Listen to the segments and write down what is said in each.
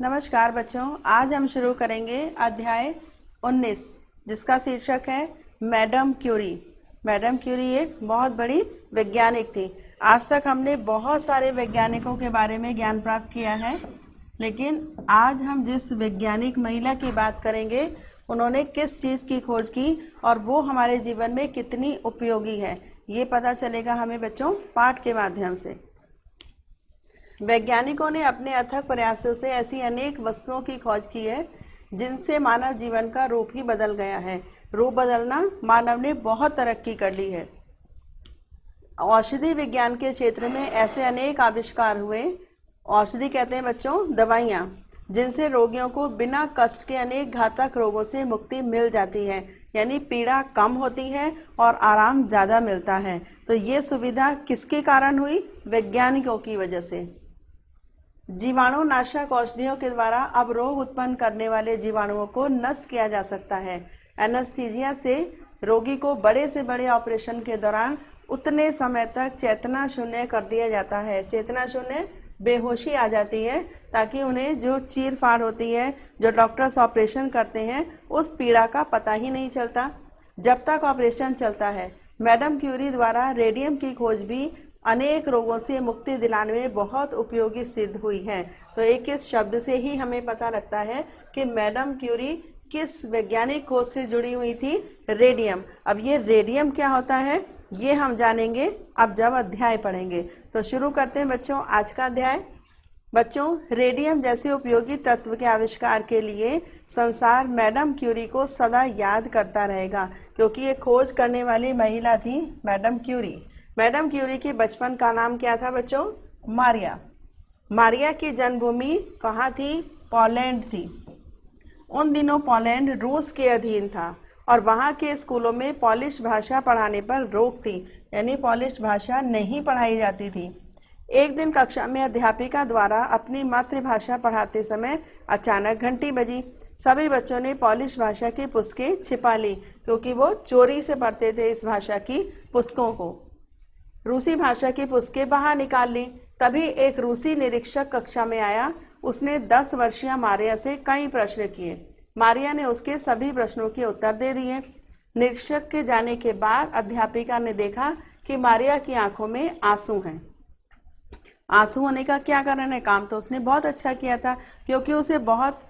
नमस्कार बच्चों, आज हम शुरू करेंगे अध्याय 19 जिसका शीर्षक है मैडम क्यूरी। मैडम क्यूरी एक बहुत बड़ी वैज्ञानिक थी। आज तक हमने बहुत सारे वैज्ञानिकों के बारे में ज्ञान प्राप्त किया है, लेकिन आज हम जिस वैज्ञानिक महिला की बात करेंगे उन्होंने किस चीज़ की खोज की और वो हमारे जीवन में कितनी उपयोगी है, ये पता चलेगा हमें बच्चों पाठ के माध्यम से। वैज्ञानिकों ने अपने अथक प्रयासों से ऐसी अनेक वस्तुओं की खोज की है जिनसे मानव जीवन का रूप ही बदल गया है। रूप बदलना मानव ने बहुत तरक्की कर ली है। औषधि विज्ञान के क्षेत्र में ऐसे अनेक आविष्कार हुए। औषधि कहते हैं बच्चों दवाइयाँ, जिनसे रोगियों को बिना कष्ट के अनेक घातक रोगों से मुक्ति मिल जाती है, यानी पीड़ा कम होती है और आराम ज़्यादा मिलता है। तो ये सुविधा किसके कारण हुई? वैज्ञानिकों की वजह से। जीवाणुनाशक औषधियों के द्वारा अब रोग उत्पन्न करने वाले जीवाणुओं को नष्ट किया जा सकता है। एनेस्थीसिया से रोगी को बड़े से बड़े ऑपरेशन के दौरान उतने समय तक चेतना शून्य कर दिया जाता है। चेतना शून्य, बेहोशी आ जाती है, ताकि उन्हें जो चीर फाड़ होती है, जो डॉक्टर्स ऑपरेशन करते हैं, उस पीड़ा का पता ही नहीं चलता जब तक ऑपरेशन चलता है। मैडम क्यूरी द्वारा रेडियम की खोज भी अनेक रोगों से मुक्ति दिलाने में बहुत उपयोगी सिद्ध हुई है। तो एक इस शब्द से ही हमें पता लगता है कि मैडम क्यूरी किस वैज्ञानिक खोज से जुड़ी हुई थी? रेडियम। अब ये रेडियम क्या होता है ये हम जानेंगे अब जब अध्याय पढ़ेंगे। तो शुरू करते हैं बच्चों आज का अध्याय। बच्चों, रेडियम जैसे उपयोगी तत्व के आविष्कार के लिए संसार मैडम क्यूरी को सदा याद करता रहेगा, क्योंकि ये खोज करने वाली महिला थी मैडम क्यूरी। मैडम क्यूरी के बचपन का नाम क्या था बच्चों? मारिया। मारिया की जन्मभूमि कहाँ थी? पोलैंड थी। उन दिनों पोलैंड रूस के अधीन था और वहाँ के स्कूलों में पोलिश भाषा पढ़ाने पर रोक थी, यानी पोलिश भाषा नहीं पढ़ाई जाती थी। एक दिन कक्षा में अध्यापिका द्वारा अपनी मातृभाषा पढ़ाते समय अचानक घंटी बजी। सभी बच्चों ने पोलिश भाषा की पुस्तकें छिपा ली, क्योंकि वो चोरी से पढ़ते थे इस भाषा की पुस्तकों को। रूसी भाषा की पुस्तकें बाहर निकाल ली। तभी एक रूसी निरीक्षक कक्षा में आया। उसने 10 वर्षीय मारिया से कई प्रश्न किए। मारिया ने उसके सभी प्रश्नों के उत्तर दे दिए। निरीक्षक के जाने के बाद अध्यापिका ने देखा कि मारिया की आंखों में आंसू हैं। आंसू होने का क्या कारण है? काम तो उसने बहुत अच्छा किया था, क्योंकि उसे बहुत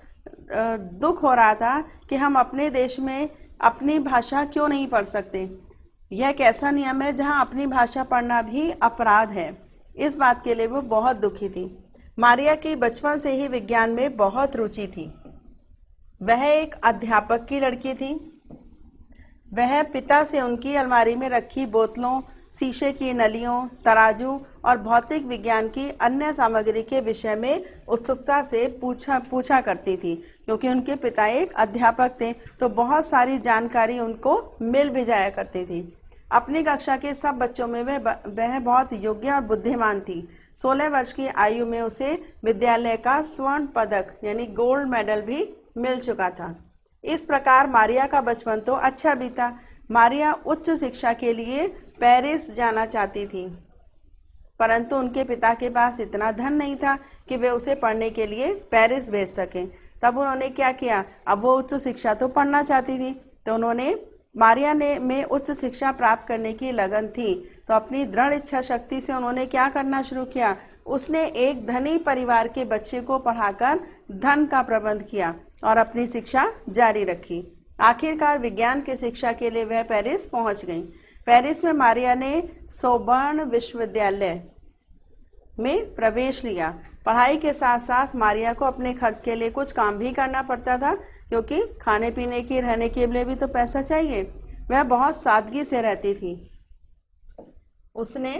दुख हो रहा था कि हम अपने देश में अपनी भाषा क्यों नहीं पढ़ सकते। यह एक ऐसा नियम है जहां अपनी भाषा पढ़ना भी अपराध है। इस बात के लिए वो बहुत दुखी थी। मारिया की बचपन से ही विज्ञान में बहुत रुचि थी। वह एक अध्यापक की लड़की थी। वह पिता से उनकी अलमारी में रखी बोतलों, शीशे की नलियों, तराजू और भौतिक विज्ञान की अन्य सामग्री के विषय में उत्सुकता से पूछा करती थी। क्योंकि उनके पिता एक अध्यापक थे, तो बहुत सारी जानकारी उनको मिल भी जाया करती थी। अपनी कक्षा के सब बच्चों में वह बहुत योग्य और बुद्धिमान थी। 16 वर्ष की आयु में उसे विद्यालय का स्वर्ण पदक यानी गोल्ड मेडल भी मिल चुका था। इस प्रकार मारिया का बचपन तो अच्छा बीता। मारिया उच्च शिक्षा के लिए पेरिस जाना चाहती थी, परंतु उनके पिता के पास इतना धन नहीं था कि वे उसे पढ़ने के लिए पेरिस भेज सकें। तब उन्होंने क्या किया? अब वो उच्च शिक्षा तो पढ़ना चाहती थी, तो उन्होंने मारिया में उच्च शिक्षा प्राप्त करने की लगन थी, तो अपनी दृढ़ इच्छा शक्ति से उन्होंने क्या करना शुरू किया? उसने एक धनी परिवार के बच्चे को पढ़ाकर धन का प्रबंध किया और अपनी शिक्षा जारी रखी। आखिरकार विज्ञान की शिक्षा के लिए वह पेरिस पहुंच गई। पेरिस में मारिया ने सोर्बोन विश्वविद्यालय में प्रवेश लिया। पढ़ाई के साथ साथ मारिया को अपने खर्च के लिए कुछ काम भी करना पड़ता था, क्योंकि खाने पीने की, रहने के लिए भी तो पैसा चाहिए। वह बहुत सादगी से रहती थी। उसने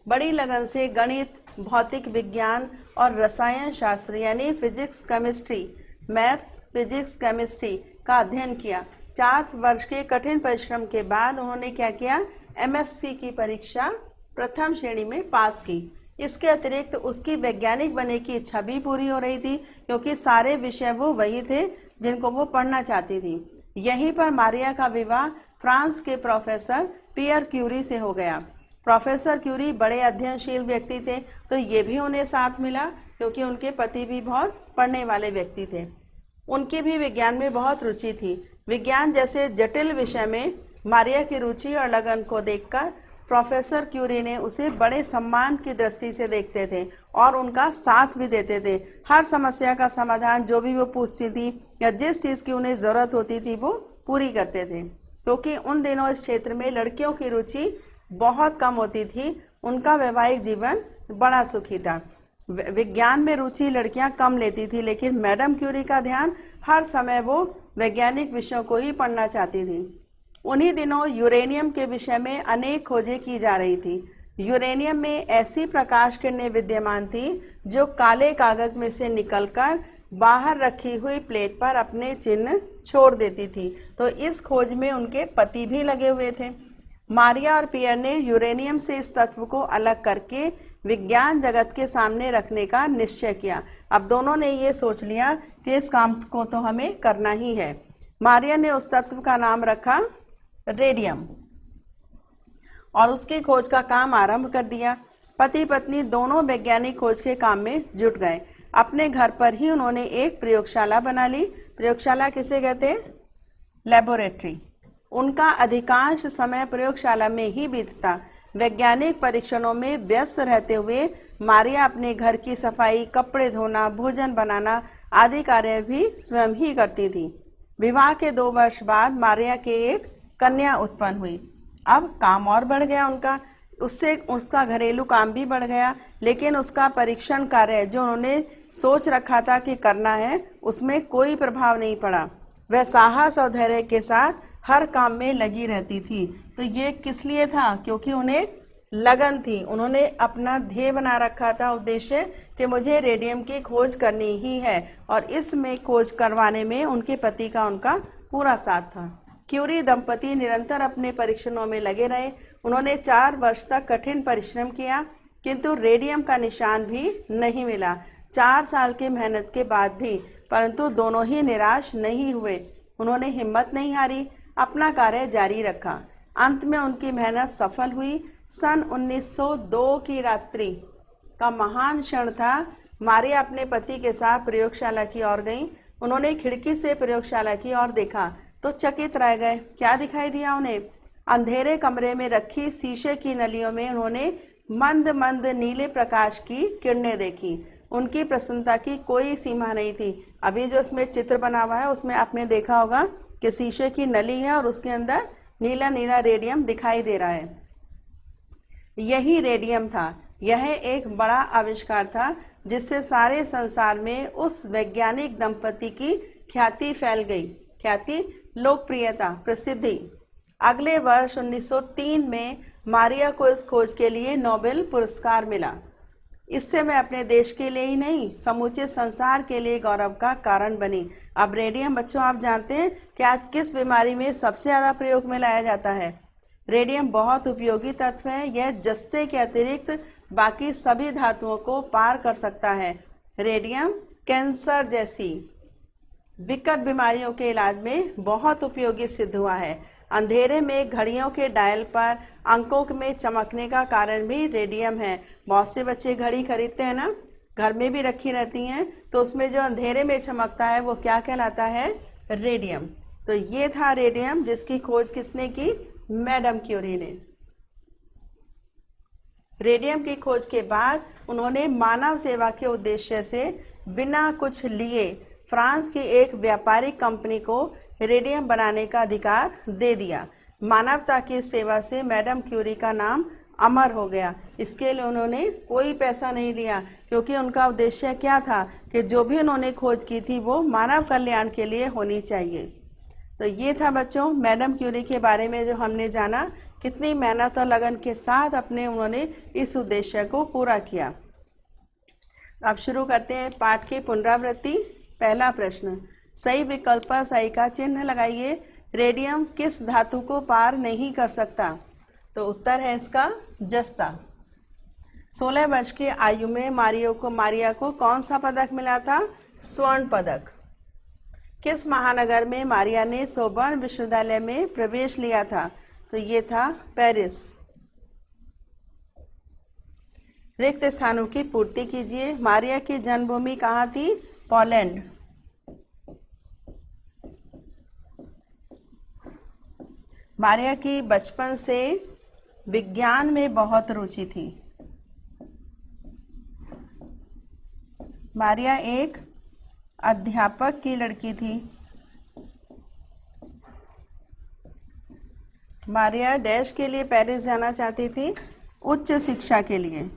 बड़ी लगन से गणित, भौतिक विज्ञान और रसायन शास्त्र यानी physics chemistry, maths, physics chemistry का अध्ययन किया। 4 वर्ष के कठिन परिश्रम के बाद उन्होंने क्या किया? MSc की परीक्षा प्रथम श्रेणी में पास की। इसके अतिरिक्त उसकी वैज्ञानिक बनने की इच्छा भी पूरी हो रही थी, क्योंकि सारे विषय वो वही थे जिनको वो पढ़ना चाहती थी। यहीं पर मारिया का विवाह फ्रांस के प्रोफेसर पियर क्यूरी से हो गया। प्रोफेसर क्यूरी बड़े अध्ययनशील व्यक्ति थे, तो ये भी उन्हें साथ मिला क्योंकि उनके पति भी बहुत पढ़ने वाले व्यक्ति थे। उनकी भी विज्ञान में बहुत रुचि थी। विज्ञान जैसे जटिल विषय में मारिया की रुचि और लगन को देखकर प्रोफेसर क्यूरी ने उसे बड़े सम्मान की दृष्टि से देखते थे और उनका साथ भी देते थे। हर समस्या का समाधान जो भी वो पूछती थी या जिस चीज़ की उन्हें ज़रूरत होती थी वो पूरी करते थे, क्योंकि उन दिनों इस क्षेत्र में लड़कियों की रुचि बहुत कम होती थी। उनका वैवाहिक जीवन बड़ा सुखी था। विज्ञान में रुचि लड़कियां कम लेती थी, लेकिन मैडम क्यूरी का ध्यान हर समय वो वैज्ञानिक विषयों को ही पढ़ना चाहती थी। उन्हीं दिनों यूरेनियम के विषय में अनेक खोजें की जा रही थी। यूरेनियम में ऐसी प्रकाश किरणें विद्यमान थी जो काले कागज में से निकलकर बाहर रखी हुई प्लेट पर अपने चिन्ह छोड़ देती थी। तो इस खोज में उनके पति भी लगे हुए थे। मारिया और पियर ने यूरेनियम से इस तत्व को अलग करके विज्ञान जगत के सामने रखने का निश्चय किया। अब दोनों ने ये सोच लिया कि इस काम को तो हमें करना ही है। मारिया ने उस तत्व का नाम रखा रेडियम और उसकी खोज का काम आरंभ कर दिया। पति पत्नी दोनों वैज्ञानिक खोज के काम में जुट गए। अपने घर पर ही उन्होंने एक प्रयोगशाला बना ली। प्रयोगशाला किसे कहते हैं? लेबोरेटरी। उनका अधिकांश समय प्रयोगशाला में ही बीतता। वैज्ञानिक परीक्षणों में व्यस्त रहते हुए मारिया अपने घर की सफाई, कपड़े धोना, भोजन बनाना आदि कार्य भी स्वयं ही करती थी। विवाह के 2 वर्ष बाद मारिया के एक कन्या उत्पन्न हुई। अब काम और बढ़ गया उनका, उससे उसका घरेलू काम भी बढ़ गया, लेकिन उसका परीक्षण कार्य जो उन्होंने सोच रखा था कि करना है उसमें कोई प्रभाव नहीं पड़ा। वह साहस और धैर्य के साथ हर काम में लगी रहती थी। तो ये किस लिए था? क्योंकि उन्हें लगन थी। उन्होंने अपना ध्येय बना रखा था, उद्देश्य, कि मुझे रेडियम की खोज करनी ही है, और इसमें खोज करवाने में उनके पति का उनका पूरा साथ था। क्यूरी दंपति निरंतर अपने परीक्षणों में लगे रहे। उन्होंने 4 वर्ष तक कठिन परिश्रम किया, किंतु रेडियम का निशान भी नहीं मिला। 4 साल की मेहनत के बाद भी, परंतु दोनों ही निराश नहीं हुए। उन्होंने हिम्मत नहीं हारी, अपना कार्य जारी रखा। अंत में उनकी मेहनत सफल हुई। सन 1902 की रात्रि का महान क्षण था। मारिया अपने पति के साथ प्रयोगशाला की ओर गई। उन्होंने खिड़की से प्रयोगशाला की ओर देखा तो चकित रह गए। क्या दिखाई दिया उन्हें? अंधेरे कमरे में रखी शीशे की नलियों में उन्होंने मंद मंद नीले प्रकाश की किरणें देखी। उनकी प्रसन्नता की कोई सीमा नहीं थी। अभी जो इसमें चित्र बना हुआ है उसमें आपने देखा होगा कि शीशे की नली है और उसके अंदर नीला नीला रेडियम दिखाई दे रहा है। यही रेडियम था। यह एक बड़ा आविष्कार था जिससे सारे संसार में उस वैज्ञानिक दंपति की ख्याति फैल गई। ख्याति, लोकप्रियता, प्रसिद्धि। अगले वर्ष 1903 में मारिया को इस खोज के लिए नोबेल पुरस्कार मिला। इससे मैं अपने देश के लिए ही नहीं, समूचे संसार के लिए गौरव का कारण बनी। अब रेडियम बच्चों, आप जानते हैं कि आज किस बीमारी में सबसे ज़्यादा प्रयोग में लाया जाता है? रेडियम बहुत उपयोगी तत्व है। यह जस्ते के अतिरिक्त बाकी सभी धातुओं को पार कर सकता है। रेडियम कैंसर जैसी विकट बीमारियों के इलाज में बहुत उपयोगी सिद्ध हुआ है। अंधेरे में घड़ियों के डायल पर अंकों में चमकने का कारण भी रेडियम है। बहुत से बच्चे घड़ी खरीदते हैं ना, घर में भी रखी रहती हैं, तो उसमें जो अंधेरे में चमकता है वो क्या कहलाता है? रेडियम। तो ये था रेडियम, जिसकी खोज किसने की? मैडम क्यूरी ने। रेडियम की खोज के बाद उन्होंने मानव सेवा के उद्देश्य से बिना कुछ लिए फ्रांस की एक व्यापारिक कंपनी को रेडियम बनाने का अधिकार दे दिया। मानवता की सेवा से मैडम क्यूरी का नाम अमर हो गया। इसके लिए उन्होंने कोई पैसा नहीं लिया, क्योंकि उनका उद्देश्य क्या था कि जो भी उन्होंने खोज की थी वो मानव कल्याण के लिए होनी चाहिए। तो ये था बच्चों मैडम क्यूरी के बारे में जो हमने जाना। कितनी मेहनत और लगन के साथ उन्होंने इस उद्देश्य को पूरा किया। अब शुरू करते हैं पाठ की पुनरावृत्ति। पहला प्रश्न, सही विकल्प पर सही का चिन्ह लगाइए। रेडियम किस धातु को पार नहीं कर सकता? तो उत्तर है इसका जस्ता। 16 वर्ष की आयु में मारिया को कौन सा पदक मिला था? स्वर्ण पदक। किस महानगर में मारिया ने सोर्बोन विश्वविद्यालय में प्रवेश लिया था? तो ये था पेरिस। रिक्त स्थानों की पूर्ति कीजिए। मारिया की जन्मभूमि कहाँ थी? पोलैंड। मारिया की बचपन से विज्ञान में बहुत रुचि थी। मारिया एक अध्यापक की लड़की थी। मारिया डैश के लिए पेरिस जाना चाहती थी? उच्च शिक्षा के लिए।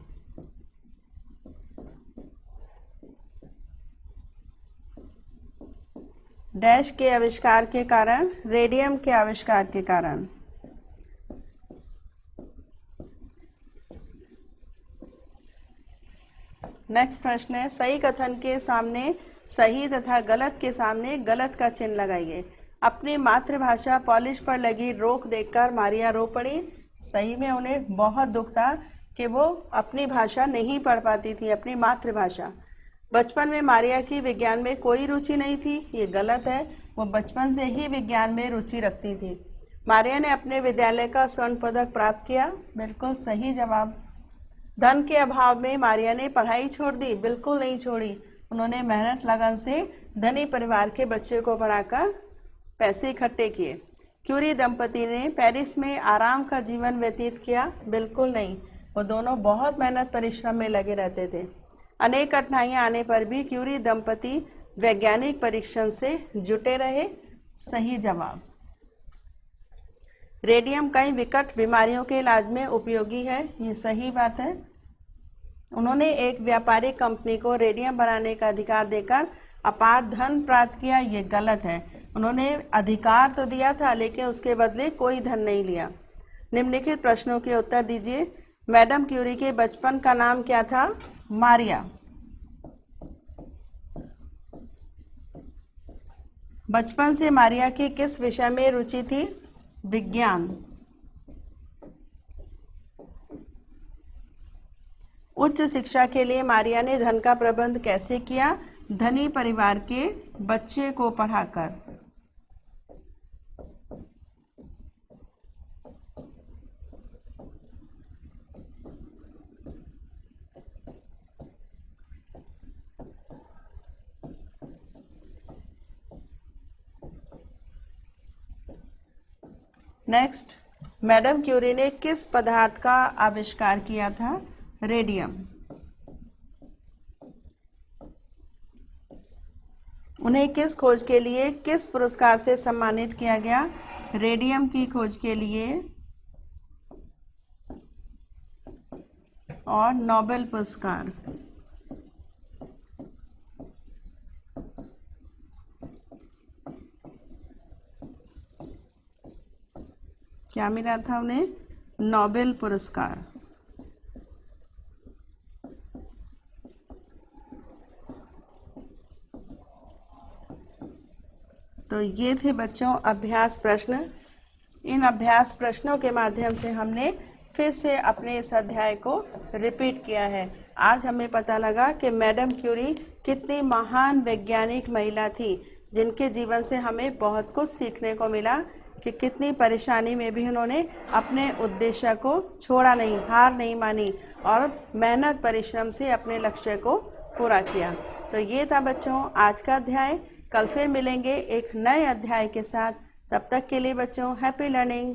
डैश के आविष्कार के कारण, रेडियम के आविष्कार के कारण। नेक्स्ट प्रश्न है, सही कथन के सामने सही तथा गलत के सामने गलत का चिन्ह लगाइए। अपनी मातृभाषा पॉलिश पर लगी रोक देखकर मारिया रो पड़ी। सही में उन्हें बहुत दुख था कि वो अपनी भाषा नहीं पढ़ पाती थी, अपनी मातृभाषा। बचपन में मारिया की विज्ञान में कोई रुचि नहीं थी, ये गलत है। वो बचपन से ही विज्ञान में रुचि रखती थी। मारिया ने अपने विद्यालय का स्वर्ण पदक प्राप्त किया, बिल्कुल सही जवाब। धन के अभाव में मारिया ने पढ़ाई छोड़ दी? बिल्कुल नहीं छोड़ी। उन्होंने मेहनत लगन से धनी परिवार के बच्चे को पढ़ाकर पैसे इकट्ठे किए। क्यूरी दंपति ने पेरिस में आराम का जीवन व्यतीत किया? बिल्कुल नहीं, वो दोनों बहुत मेहनत परिश्रम में लगे रहते थे। अनेक कठिनाइयां आने पर भी क्यूरी दंपति वैज्ञानिक परीक्षण से जुटे रहे? सही जवाब। रेडियम कई विकट बीमारियों के इलाज में उपयोगी है, ये सही बात है। उन्होंने एक व्यापारिक कंपनी को रेडियम बनाने का अधिकार देकर अपार धन प्राप्त किया, ये गलत है। उन्होंने अधिकार तो दिया था लेकिन उसके बदले कोई धन नहीं लिया। निम्नलिखित प्रश्नों के उत्तर दीजिए। मैडम क्यूरी के बचपन का नाम क्या था? मारिया। बचपन से मारिया की किस विषय में रुचि थी? विज्ञान। उच्च शिक्षा के लिए मारिया ने धन का प्रबंध कैसे किया? धनी परिवार के बच्चे को पढ़ाकर। नेक्स्ट, मैडम क्यूरी ने किस पदार्थ का आविष्कार किया था? रेडियम। उन्हें किस खोज के लिए किस पुरस्कार से सम्मानित किया गया? रेडियम की खोज के लिए और नोबेल पुरस्कार। क्या मिला था उन्हें? नोबेल पुरस्कार। तो ये थे बच्चों अभ्यास प्रश्न। इन अभ्यास प्रश्नों के माध्यम से हमने फिर से अपने इस अध्याय को रिपीट किया है। आज हमें पता लगा कि मैडम क्यूरी कितनी महान वैज्ञानिक महिला थी, जिनके जीवन से हमें बहुत कुछ सीखने को मिला कि कितनी परेशानी में भी उन्होंने अपने उद्देश्य को छोड़ा नहीं, हार नहीं मानी और मेहनत परिश्रम से अपने लक्ष्य को पूरा किया। तो ये था बच्चों आज का अध्याय। कल फिर मिलेंगे एक नए अध्याय के साथ। तब तक के लिए बच्चों हैप्पी लर्निंग।